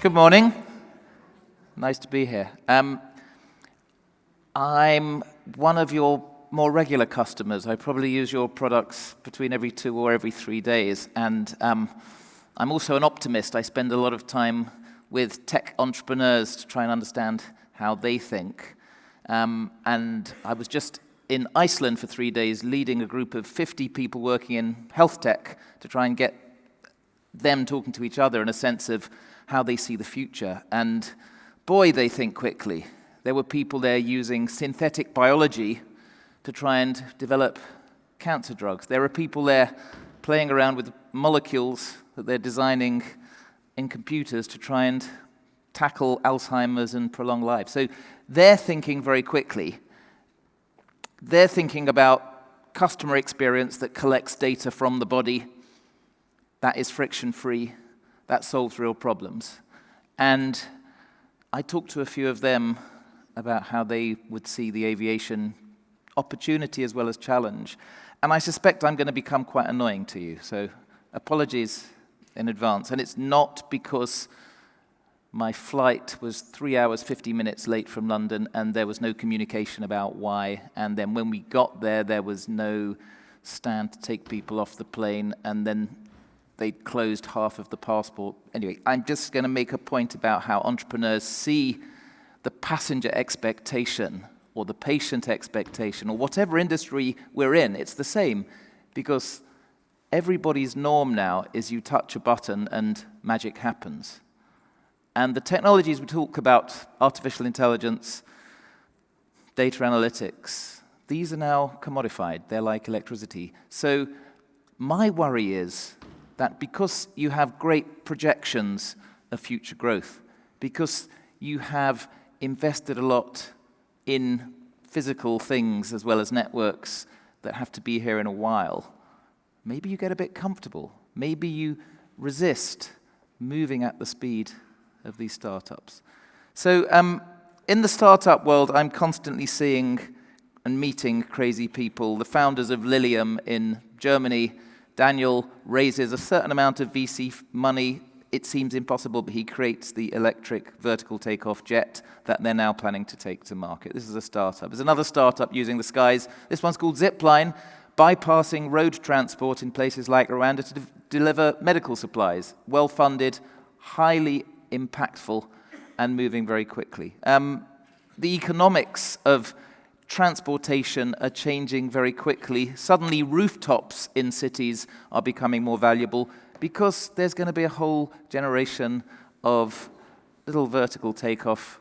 Good morning. Nice to be here. I'm one of your more regular customers. I probably use your products between every 2 or every 3 days. And I'm also an optimist. I spend a lot of time with tech entrepreneurs to try and understand how they think. And I was just in Iceland for 3 days leading a group of 50 people working in health tech to try and get them talking to each other in a sense of how they see the future. And boy, they think quickly. There were people there using synthetic biology to try and develop cancer drugs. There are people there playing around with molecules that they're designing in computers to try and tackle Alzheimer's and prolong life. So they're thinking very quickly. They're thinking about customer experience that collects data from the body, that is friction-free, that solves real problems. And I talked to a few of them about how they would see the aviation opportunity as well as challenge. And I suspect I'm going to become quite annoying to you, so apologies in advance. And it's not because my flight was 3 hours, 50 minutes late from London, and there was no communication about why. And then when we got there, there was no stand to take people off the plane, and then they'd closed half of the passport. Anyway, I'm just going to make a point about how entrepreneurs see the passenger expectation or the patient expectation or whatever industry we're in. It's the same because everybody's norm now is you touch a button and magic happens. And the technologies we talk about, artificial intelligence, data analytics, these are now commodified. They're like electricity. So my worry is that because you have great projections of future growth, because you have invested a lot in physical things as well as networks that have to be here in a while, maybe you get a bit comfortable. Maybe you resist moving at the speed of these startups. So in the startup world, I'm constantly seeing and meeting crazy people. The founders of Lilium in Germany, Daniel raises a certain amount of VC money. It seems impossible, but he creates the electric vertical takeoff jet that they're now planning to take to market. This is a startup. There's another startup using the skies. This one's called Zipline, bypassing road transport in places like Rwanda to deliver medical supplies. Well-funded, highly impactful, and moving very quickly. The economics of transportation are changing very quickly. Suddenly, rooftops in cities are becoming more valuable because there's going to be a whole generation of little vertical takeoff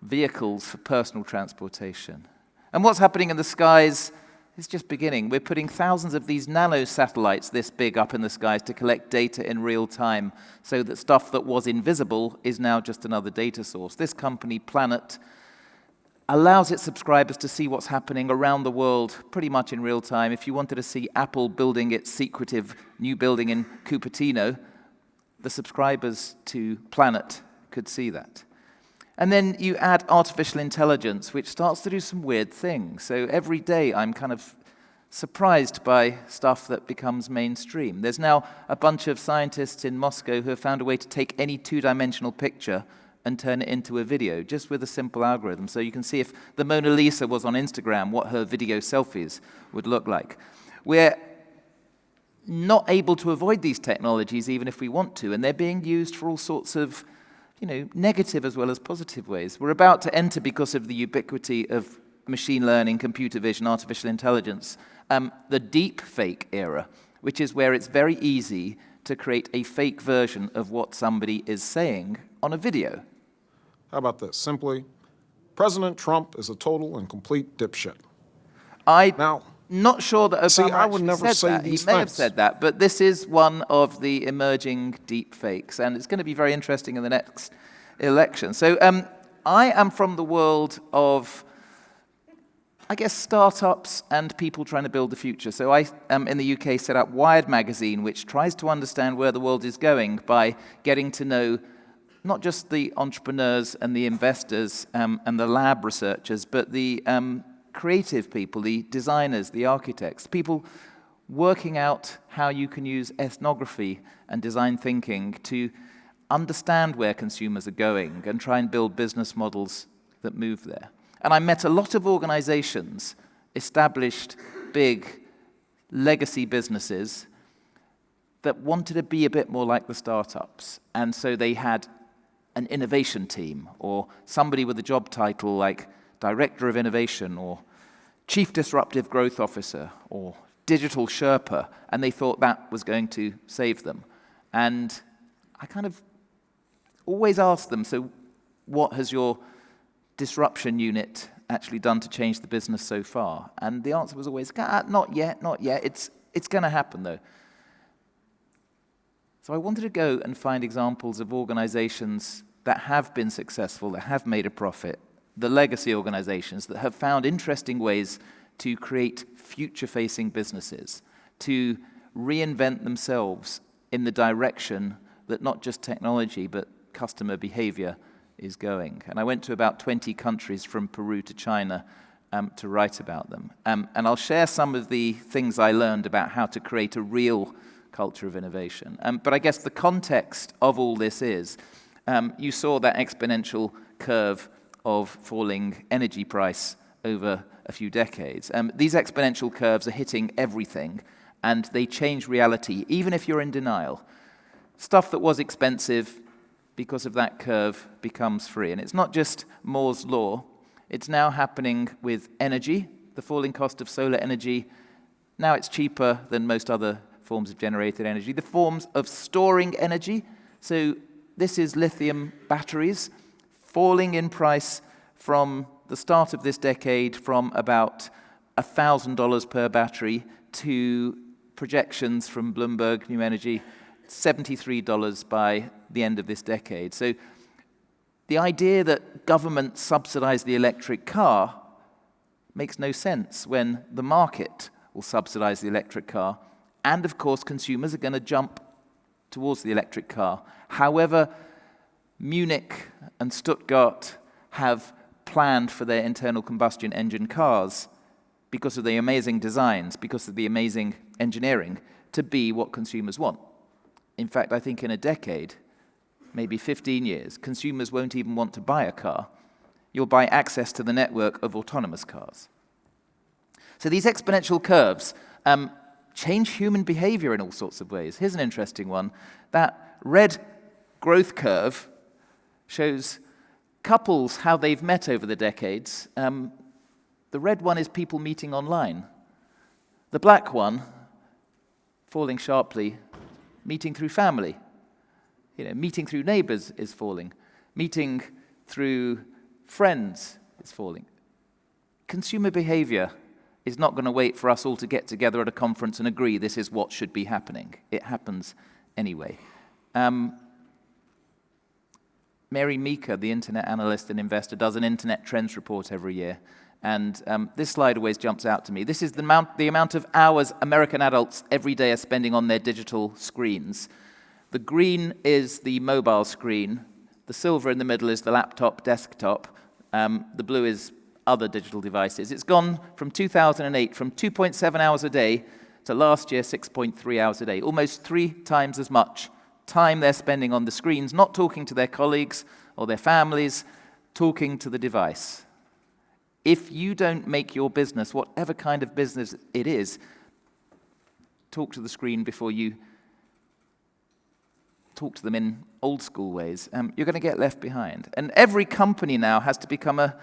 vehicles for personal transportation. And what's happening in the skies is just beginning. We're putting thousands of these nano satellites this big up in the skies to collect data in real time so that stuff that was invisible is now just another data source. This company, Planet, allows its subscribers to see what's happening around the world pretty much in real time. If you wanted to see Apple building its secretive new building in Cupertino, the subscribers to Planet could see that. And then you add artificial intelligence, which starts to do some weird things. So every day I'm kind of surprised by stuff that becomes mainstream. There's now a bunch of scientists in Moscow who have found a way to take any two-dimensional picture and turn it into a video, just with a simple algorithm. So you can see if the Mona Lisa was on Instagram, what her video selfies would look like. We're not able to avoid these technologies even if we want to, and they're being used for all sorts of negative as well as positive ways. We're about to enter, because of the ubiquity of machine learning, computer vision, artificial intelligence, the deep fake era, which is where it's very easy to create a fake version of what somebody is saying on a video. How about this? Simply, President Trump is a total and complete dipshit. I'm not sure that Obama I would never said say that. these He may have things. said that, but this is one of the emerging deep fakes, and it's going to be very interesting in the next election. So I am from the world of, I guess, startups and people trying to build the future. So I, in the UK, set up Wired magazine, which tries to understand where the world is going by getting to know not just the entrepreneurs and the investors and the lab researchers, but the creative people, the designers, the architects, people working out how you can use ethnography and design thinking to understand where consumers are going, and try and build business models that move there. And I met a lot of organizations, established big legacy businesses, that wanted to be a bit more like the startups. And so they had an innovation team, or somebody with a job title like Director of Innovation, or Chief Disruptive Growth Officer, or Digital Sherpa, and they thought that was going to save them. And I kind of always ask them, so what has your disruption unit actually done to change the business so far? And the answer was always, not yet, not yet. It's going to happen, though. So I wanted to go and find examples of organizations that have been successful, that have made a profit, the legacy organizations that have found interesting ways to create future-facing businesses, to reinvent themselves in the direction that not just technology, but customer behavior is going. And I went to about 20 countries from Peru to China to write about them. And I'll share some of the things I learned about how to create a real culture of innovation. But I guess the context of all this is, you saw that exponential curve of falling energy price over a few decades. These exponential curves are hitting everything, and they change reality, even if you're in denial. Stuff that was expensive, because of that curve, becomes free. And it's not just Moore's law. It's now happening with energy, the falling cost of solar energy. Now it's cheaper than most other forms of generated energy. The forms of storing energy, so this is lithium batteries, falling in price from the start of this decade from about $1,000 per battery to projections from Bloomberg New Energy, $73 by the end of this decade. So the idea that government subsidize the electric car makes no sense when the market will subsidize the electric car. And of course, consumers are going to jump towards the electric car. However, Munich and Stuttgart have planned for their internal combustion engine cars, because of the amazing designs, because of the amazing engineering, to be what consumers want. In fact, I think in a decade, maybe 15 years, consumers won't even want to buy a car. You'll buy access to the network of autonomous cars. So these exponential curves change human behavior in all sorts of ways. Here's an interesting one. That red growth curve shows couples, how they've met over the decades. The red one is people meeting online. The black one, falling sharply, meeting through family. Meeting through neighbors is falling. Meeting through friends is falling. Consumer behavior is not going to wait for us all to get together at a conference and agree this is what should be happening. It happens anyway. Mary Meeker, the internet analyst and investor, does an internet trends report every year. And this slide always jumps out to me. This is the amount of hours American adults every day are spending on their digital screens. The green is the mobile screen. The silver in the middle is the laptop, desktop. The blue is other digital devices. It's gone from 2008, from 2.7 hours a day to last year, 6.3 hours a day. Almost 3 times as much time they're spending on the screens, not talking to their colleagues or their families, talking to the device. If you don't make your business, whatever kind of business it is, talk to the screen before you talk to them in old school ways, you're going to get left behind. And every company now has to become a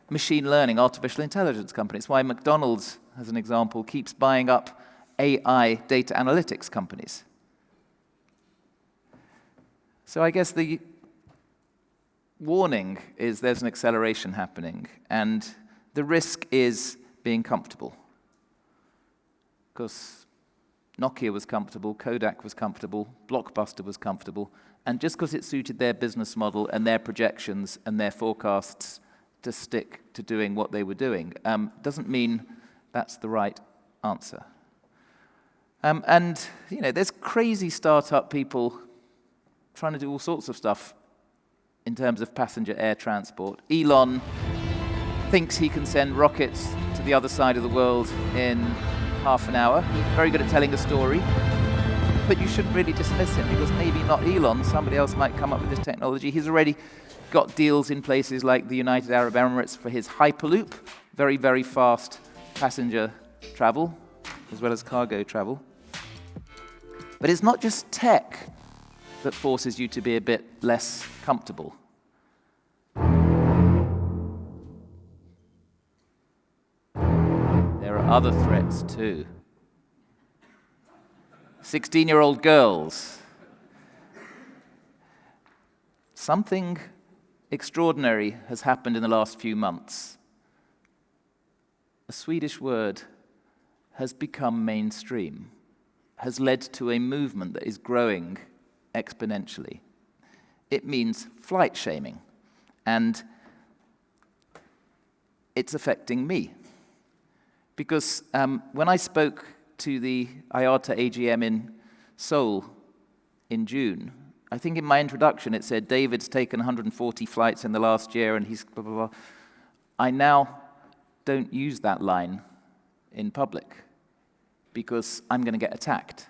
machine learning, artificial intelligence company. It's why McDonald's, as an example, keeps buying up AI data analytics companies. So I guess the warning is there's an acceleration happening, and the risk is being comfortable. Because Nokia was comfortable, Kodak was comfortable, Blockbuster was comfortable, and just because it suited their business model and their projections and their forecasts to stick to doing what they were doing, doesn't mean that's the right answer. And there's crazy startup people trying to do all sorts of stuff in terms of passenger air transport. Elon thinks he can send rockets to the other side of the world in half an hour. He's very good at telling a story. But you shouldn't really dismiss him, because maybe not Elon, somebody else might come up with this technology. He's already got deals in places like the United Arab Emirates for his Hyperloop, very, very fast passenger travel, as well as cargo travel. But it's not just tech that forces you to be a bit less comfortable. There are other threats too. 16-year-old girls. Something extraordinary has happened in the last few months. A Swedish word has become mainstream, has led to a movement that is growing exponentially. It means flight shaming, and it's affecting me. Because when I spoke to the IATA AGM in Seoul in June, I think in my introduction it said David's taken 140 flights in the last year and he's blah, blah, blah. I now don't use that line in public because I'm going to get attacked,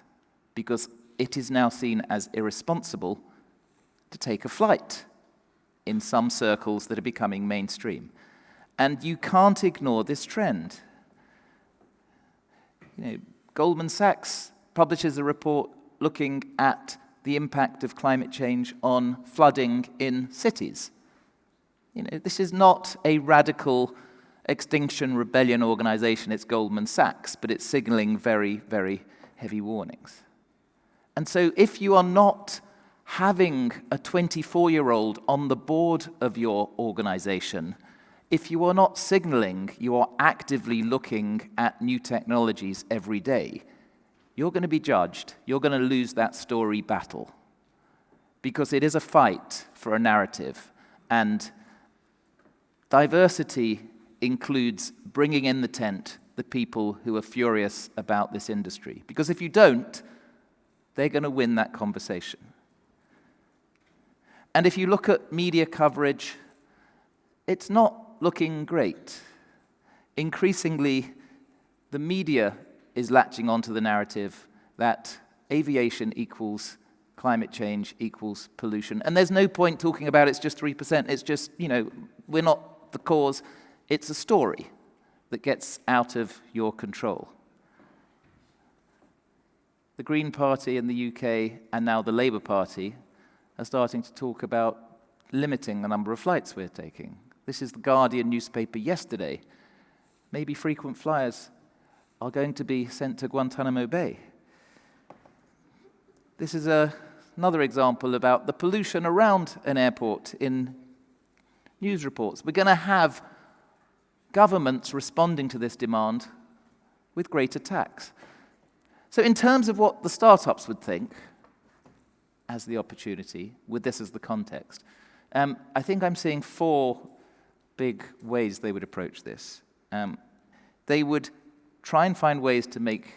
because it is now seen as irresponsible to take a flight in some circles that are becoming mainstream. And you can't ignore this trend. You know, Goldman Sachs publishes a report looking at the impact of climate change on flooding in cities. You know, this is not a radical Extinction Rebellion organization, it's Goldman Sachs, but it's signaling very, very heavy warnings. And so if you are not having a 24-year-old on the board of your organization, if you are not signaling you are actively looking at new technologies every day, you're going to be judged. You're going to lose that story battle. Because it is a fight for a narrative. And diversity includes bringing in the tent the people who are furious about this industry. Because if you don't, they're going to win that conversation. And if you look at media coverage, it's not looking great. Increasingly, the media is latching onto the narrative that aviation equals climate change equals pollution. And there's no point talking about it's just 3%. It's just, you know, we're not the cause. It's a story that gets out of your control. The Green Party in the UK and now the Labour Party are starting to talk about limiting the number of flights we're taking. This is the Guardian newspaper yesterday. Maybe frequent flyers are going to be sent to Guantanamo Bay. This is another example about the pollution around an airport in news reports. We're going to have governments responding to this demand with greater tax. So in terms of what the startups would think as the opportunity, with this as the context, I think I'm seeing 4 big ways they would approach this. They would try and find ways to make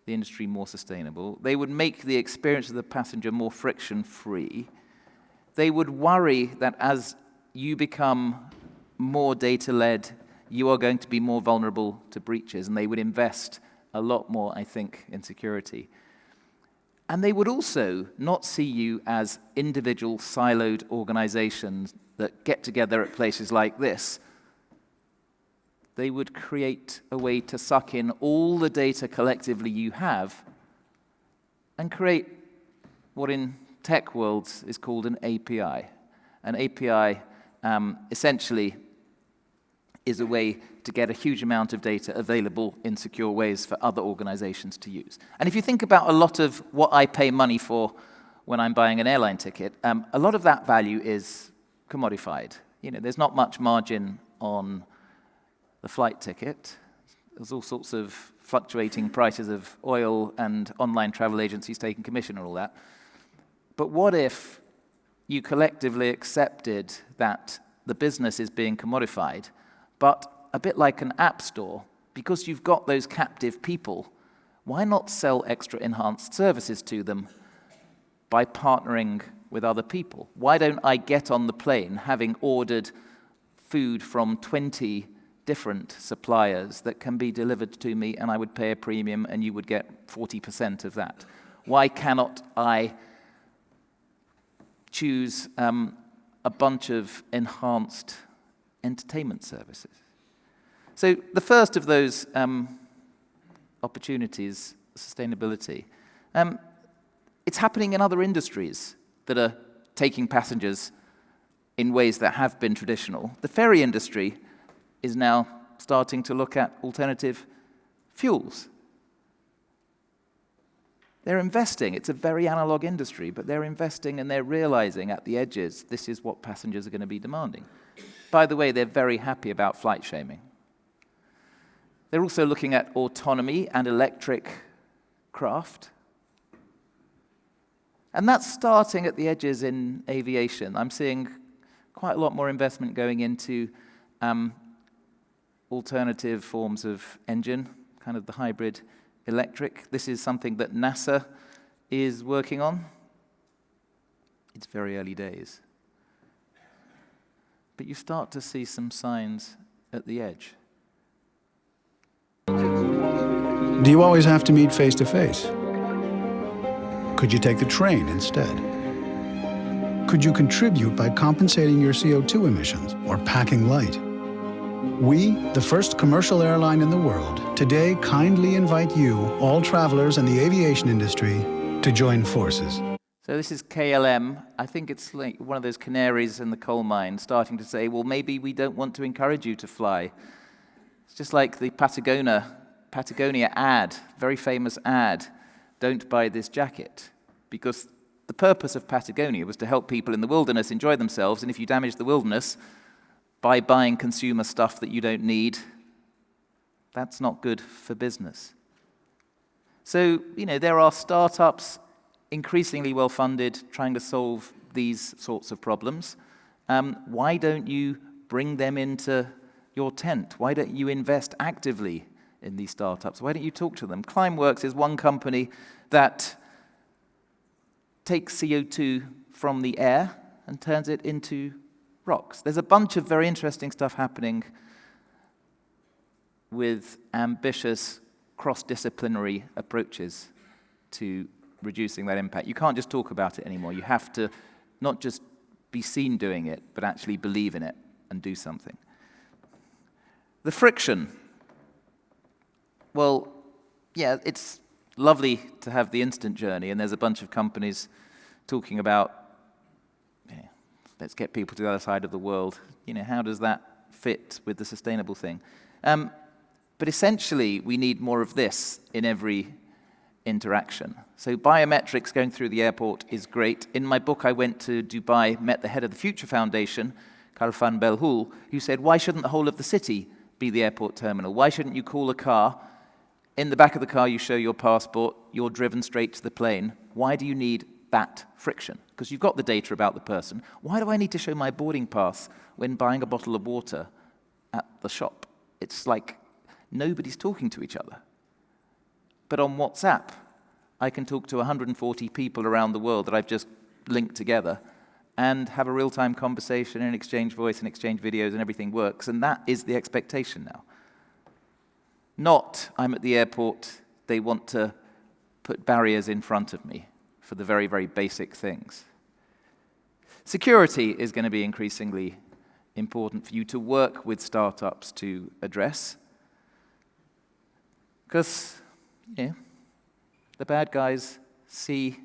the industry more sustainable. They would make the experience of the passenger more friction-free. They would worry that as you become more data-led, you are going to be more vulnerable to breaches, and they would invest a lot more, I think, in security. And they would also not see you as individual siloed organizations that get together at places like this. They would create a way to suck in all the data collectively you have and create what in tech worlds is called an API. An API essentially is a way to get a huge amount of data available in secure ways for other organizations to use. And if you think about a lot of what I pay money for when I'm buying an airline ticket, a lot of that value is commodified. You know, there's not much margin on the flight ticket. There's all sorts of fluctuating prices of oil and online travel agencies taking commission and all that. But what if you collectively accepted that the business is being commodified, but a bit like an app store, because you've got those captive people, why not sell extra enhanced services to them by partnering with other people? Why don't I get on the plane having ordered food from 20 different suppliers that can be delivered to me, and I would pay a premium and you would get 40% of that? Why cannot I choose a bunch of enhanced entertainment services? So the first of those opportunities, sustainability, it's happening in other industries that are taking passengers in ways that have been traditional. The ferry industry is now starting to look at alternative fuels. They're investing. It's a very analog industry, but they're investing and they're realizing at the edges this is what passengers are going to be demanding. By the way, they're very happy about flight shaming. They're also looking at autonomy and electric craft. And that's starting at the edges in aviation. I'm seeing quite a lot more investment going into alternative forms of engine, kind of the hybrid electric. This is something that NASA is working on. It's very early days. But you start to see some signs at the edge. Do you always have to meet face to face? Could you take the train instead? Could you contribute by compensating your CO2 emissions or packing light? We, the first commercial airline in the world, today kindly invite you, all travelers in the aviation industry, to join forces. So this is KLM. I think it's like one of those canaries in the coal mine starting to say, well, maybe we don't want to encourage you to fly. It's just like the Patagonia ad, very famous ad, don't buy this jacket. Because the purpose of Patagonia was to help people in the wilderness enjoy themselves, and if you damage the wilderness by buying consumer stuff that you don't need, that's not good for business. So, there are startups increasingly well-funded trying to solve these sorts of problems. Why don't you bring them into your tent? Why don't you invest actively in these startups? Why don't you talk to them? Climeworks is one company that takes CO2 from the air and turns it into rocks. There's a bunch of very interesting stuff happening with ambitious cross-disciplinary approaches to reducing that impact. You can't just talk about it anymore. You have to not just be seen doing it, but actually believe in it and do something. The friction. Well, yeah, it's lovely to have the instant journey, and there's a bunch of companies talking about, let's get people to the other side of the world. How does that fit with the sustainable thing? But essentially, we need more of this in every interaction. So biometrics going through the airport is great. In my book, I went to Dubai, met the head of the Future Foundation, Karfan Belhoul, who said, why shouldn't the whole of the city be the airport terminal? Why shouldn't you call a car? In the back of the car, you show your passport, you're driven straight to the plane. Why do you need that friction? Because you've got the data about the person. Why do I need to show my boarding pass when buying a bottle of water at the shop? It's like nobody's talking to each other. But on WhatsApp, I can talk to 140 people around the world that I've just linked together and have a real-time conversation and exchange voice and exchange videos and everything works. And that is the expectation now. Not, I'm at the airport, they want to put barriers in front of me for the very, very basic things. Security is going to be increasingly important for you to work with startups to address. Because, the bad guys see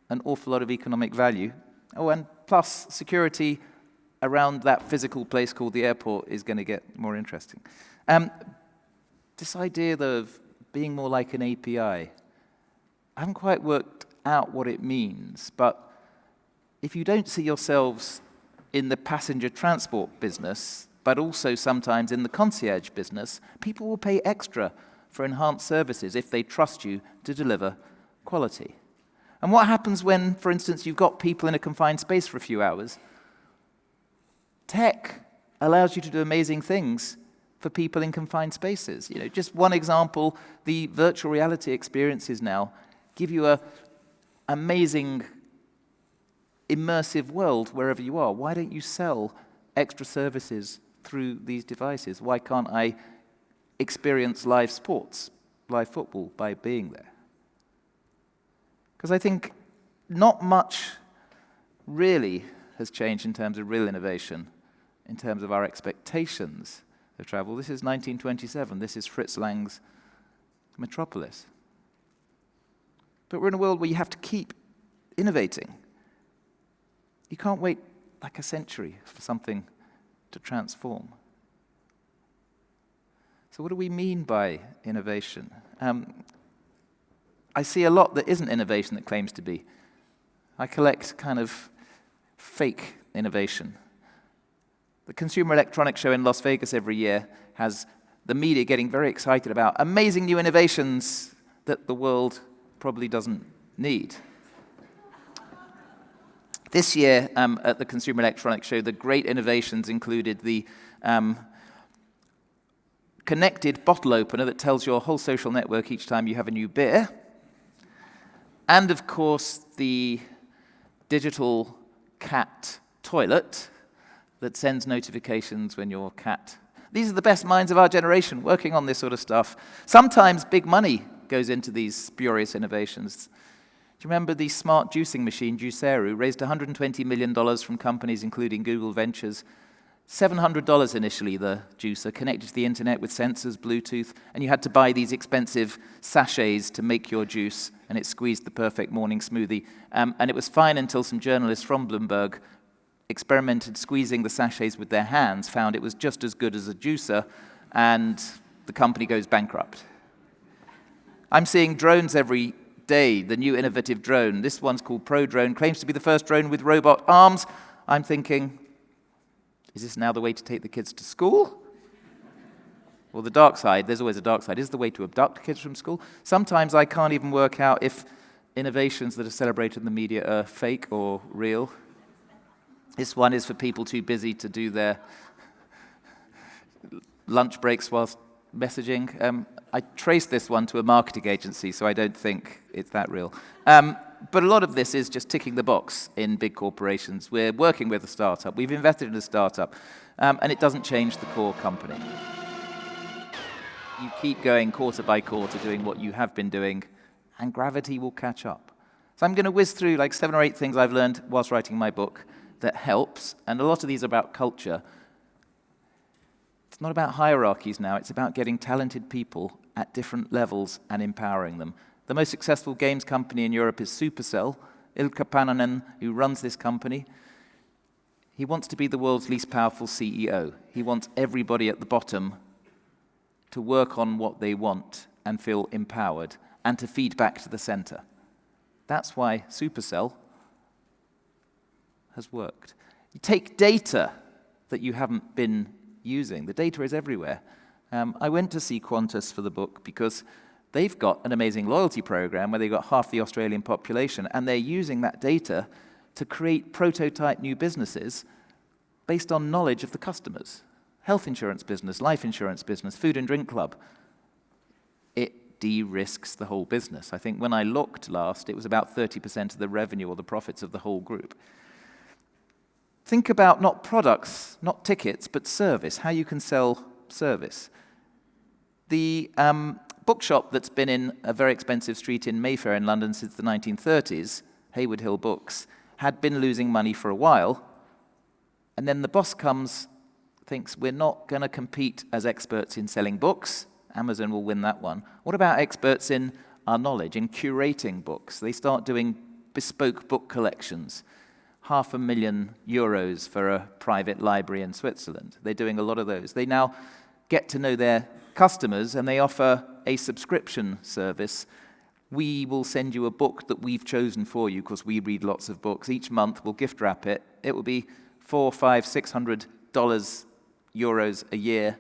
an awful lot of economic value. Oh, and plus security around that physical place called the airport is going to get more interesting. This idea of being more like an API, I haven't quite worked out what it means, but if you don't see yourselves in the passenger transport business, but also sometimes in the concierge business, people will pay extra for enhanced services if they trust you to deliver quality. And what happens when, for instance, you've got people in a confined space for a few hours? Tech allows you to do amazing things for people in confined spaces. Just one example, the virtual reality experiences now give you an amazing, immersive world wherever you are. Why don't you sell extra services through these devices? Why can't I experience live sports, live football, by being there? Because I think not much really has changed in terms of real innovation, in terms of our expectations of travel. This is 1927. This is Fritz Lang's Metropolis. But we're in a world where you have to keep innovating. You can't wait like a century for something to transform. So what do we mean by innovation? I see a lot that isn't innovation that claims to be. I collect kind of fake innovation. The Consumer Electronics Show in Las Vegas every year has the media getting very excited about amazing new innovations that the world probably doesn't need. This year at the Consumer Electronics Show, the great innovations included the connected bottle opener that tells your whole social network each time you have a new beer, and of course the digital cat toilet that sends notifications when your cat... These are the best minds of our generation working on this sort of stuff. Sometimes big money goes into these spurious innovations. Do you remember the smart juicing machine, Juiceru, raised $120 million from companies including Google Ventures? $700 initially, the juicer, connected to the internet with sensors, Bluetooth, and you had to buy these expensive sachets to make your juice, and it squeezed the perfect morning smoothie. And it was fine until some journalists from Bloomberg experimented squeezing the sachets with their hands, found it was just as good as a juicer, and the company goes bankrupt. I'm seeing drones every day, the new innovative drone. This one's called Pro Drone, claims to be the first drone with robot arms. I'm thinking, is this now the way to take the kids to school? Well, the dark side, there's always a dark side, is the way to abduct kids from school. Sometimes I can't even work out if innovations that are celebrated in the media are fake or real. This one is for people too busy to do their lunch breaks whilst messaging. I traced this one to a marketing agency, so I don't think it's that real. But a lot of this is just ticking the box in big corporations. We're working with a startup. We've invested in a startup, and it doesn't change the core company. You keep going quarter by quarter doing what you have been doing, and gravity will catch up. So I'm going to whiz through like 7 or 8 things I've learned whilst writing my book that helps, and a lot of these are about culture. It's not about hierarchies now, it's about getting talented people at different levels and empowering them. The most successful games company in Europe is Supercell. Ilkka Paananen, who runs this company, he wants to be the world's least powerful CEO. He wants everybody at the bottom to work on what they want and feel empowered and to feed back to the center. That's why Supercell has worked. You take data that you haven't been using. The data is everywhere. I went to see Qantas for the book because they've got an amazing loyalty program where they've got half the Australian population, and they're using that data to create prototype new businesses based on knowledge of the customers. Health insurance business, life insurance business, food and drink club. It de-risks the whole business. I think when I looked last, it was about 30% of the revenue or the profits of the whole group. Think about not products, not tickets, but service, how you can sell service. The bookshop that's been in a very expensive street in Mayfair in London since the 1930s, Hayward Hill Books, had been losing money for a while, and then the boss comes, thinks, we're not going to compete as experts in selling books. Amazon will win that one. What about experts in our knowledge, in curating books? They start doing bespoke book collections. €500,000 for a private library in Switzerland. They're doing a lot of those. They now get to know their customers, and they offer a subscription service. We will send you a book that we've chosen for you because we read lots of books. Each month we'll gift wrap it. It will be $400, $500, $600 euros a year,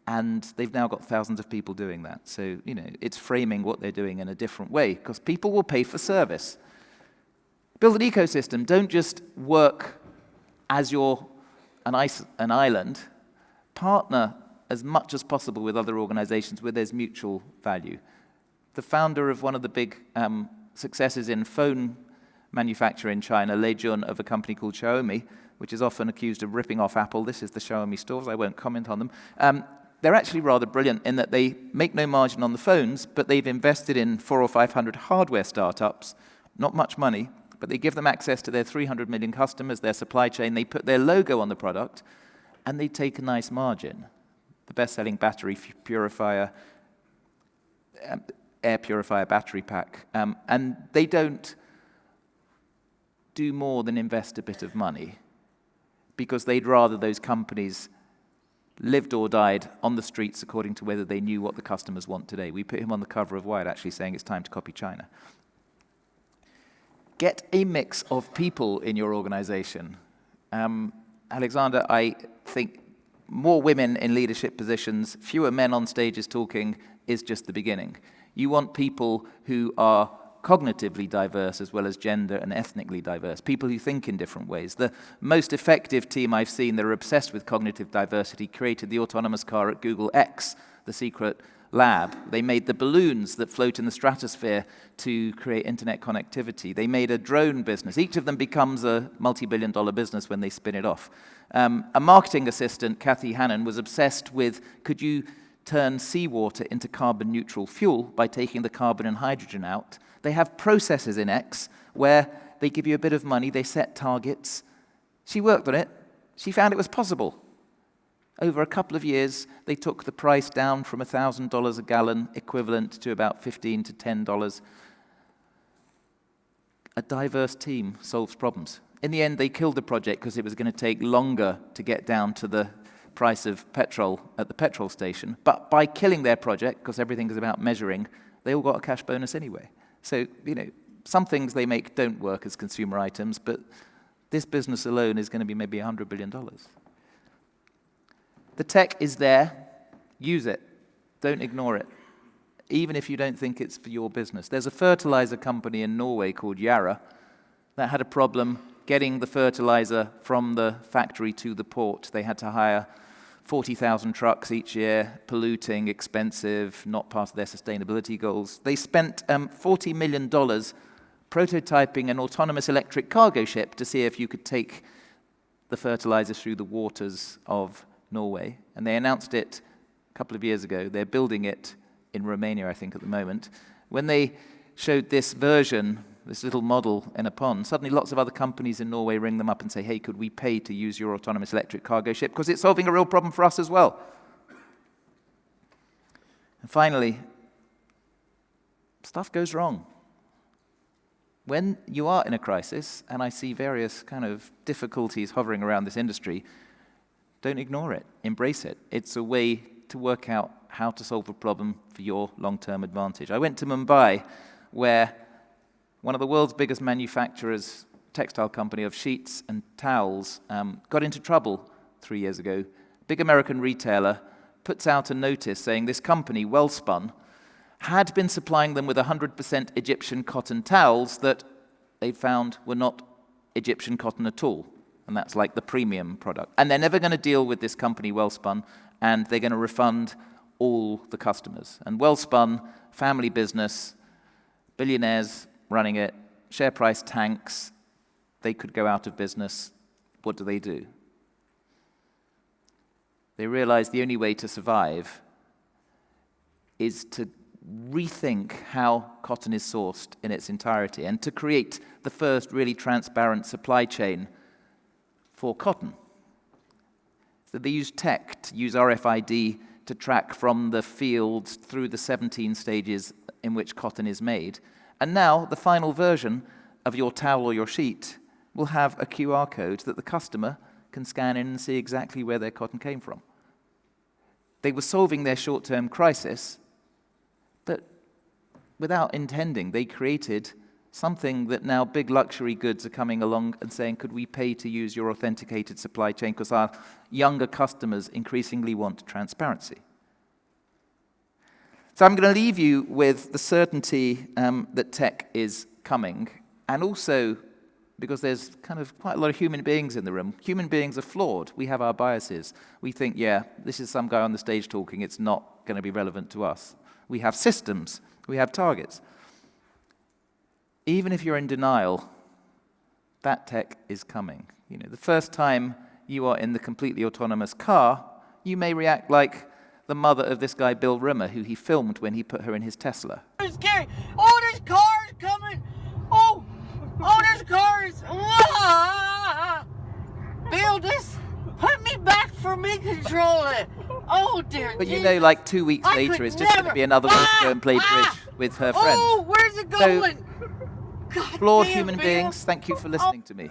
and they've now got thousands of people doing that. So, it's framing what they're doing in a different way because people will pay for service. Build an ecosystem. Don't just work as you're an island. Partner as much as possible with other organizations where there's mutual value. The founder of one of the big successes in phone manufacture in China, Lei Jun, of a company called Xiaomi, which is often accused of ripping off Apple. This is the Xiaomi stores. I won't comment on them. They're actually rather brilliant in that they make no margin on the phones, but they've invested in 400 or 500 hardware startups not much money, but they give them access to their 300 million customers, their supply chain, they put their logo on the product, and they take a nice margin. The best-selling battery purifier, air purifier battery pack, and they don't do more than invest a bit of money because they'd rather those companies lived or died on the streets according to whether they knew what the customers want today. We put him on the cover of Wired actually saying it's time to copy China. Get a mix of people in your organization. Alexander, I think more women in leadership positions, fewer men on stages talking is just the beginning. You want people who are cognitively diverse as well as gender and ethnically diverse, people who think in different ways. The most effective team I've seen that are obsessed with cognitive diversity created the autonomous car at Google X, the secret lab. They made the balloons that float in the stratosphere to create internet connectivity. They made a drone business. Each of them becomes a multi-billion-dollar business when they spin it off. A marketing assistant, Kathy Hannon, was obsessed with, could you turn seawater into carbon-neutral fuel by taking the carbon and hydrogen out? They have processes in X where they give you a bit of money, they set targets. She worked on it. She found it was possible. Over a couple of years, they took the price down from $1,000 a gallon, equivalent to about $15 to $10. A diverse team solves problems. In the end, they killed the project because it was going to take longer to get down to the price of petrol at the petrol station. But by killing their project, because everything is about measuring, they all got a cash bonus anyway. So, some things they make don't work as consumer items, but this business alone is going to be maybe $100 billion. The tech is there. Use it. Don't ignore it, even if you don't think it's for your business. There's a fertilizer company in Norway called Yara that had a problem getting the fertilizer from the factory to the port. They had to hire 40,000 trucks each year, polluting, expensive, not part of their sustainability goals. They spent $40 million prototyping an autonomous electric cargo ship to see if you could take the fertilizer through the waters of Norway. And they announced it a couple of years ago. They're building it in Romania, I think, at the moment. When they showed this version, this little model in a pond, suddenly lots of other companies in Norway ring them up and say, hey, could we pay to use your autonomous electric cargo ship? Because it's solving a real problem for us as well. And finally, stuff goes wrong. When you are in a crisis, and I see various kind of difficulties hovering around this industry, don't ignore it. Embrace it. It's a way to work out how to solve a problem for your long-term advantage. I went to Mumbai, where one of the world's biggest manufacturers, textile company of sheets and towels, got into trouble 3 years ago. Big American retailer puts out a notice saying this company, Wellspun, had been supplying them with 100% Egyptian cotton towels that they found were not Egyptian cotton at all. And that's like the premium product. And they're never going to deal with this company, Wellspun, and they're going to refund all the customers. And Wellspun, family business, billionaires running it, share price tanks, they could go out of business. What do? They realize the only way to survive is to rethink how cotton is sourced in its entirety and to create the first really transparent supply chain for cotton. So they use tech to use RFID to track from the fields through the 17 stages in which cotton is made. And now the final version of your towel or your sheet will have a QR code that the customer can scan in and see exactly where their cotton came from. They were solving their short-term crisis, but without intending, they created something that now big luxury goods are coming along and saying, could we pay to use your authenticated supply chain? Because our younger customers increasingly want transparency. So I'm going to leave you with the certainty that tech is coming, and also because there's kind of quite a lot of human beings in the room. Human beings are flawed. We have our biases. We think, yeah, this is some guy on the stage talking. It's not going to be relevant to us. We have systems. We have targets. Even if you're in denial, that tech is coming. The first time you are in the completely autonomous car, you may react like the mother of this guy, Bill Rimmer, who he filmed when he put her in his Tesla. It's scary. Oh, there's cars coming. Oh, Oh, there's cars! Bill, just put me back for me control it. Oh, dear But you Jesus. know, like 2 weeks I later, could it's just going to never- be another way to go and play bridge with her friends. Oh, where's it So, going? God Flawed damn, human Bill. beings, thank you for listening to me.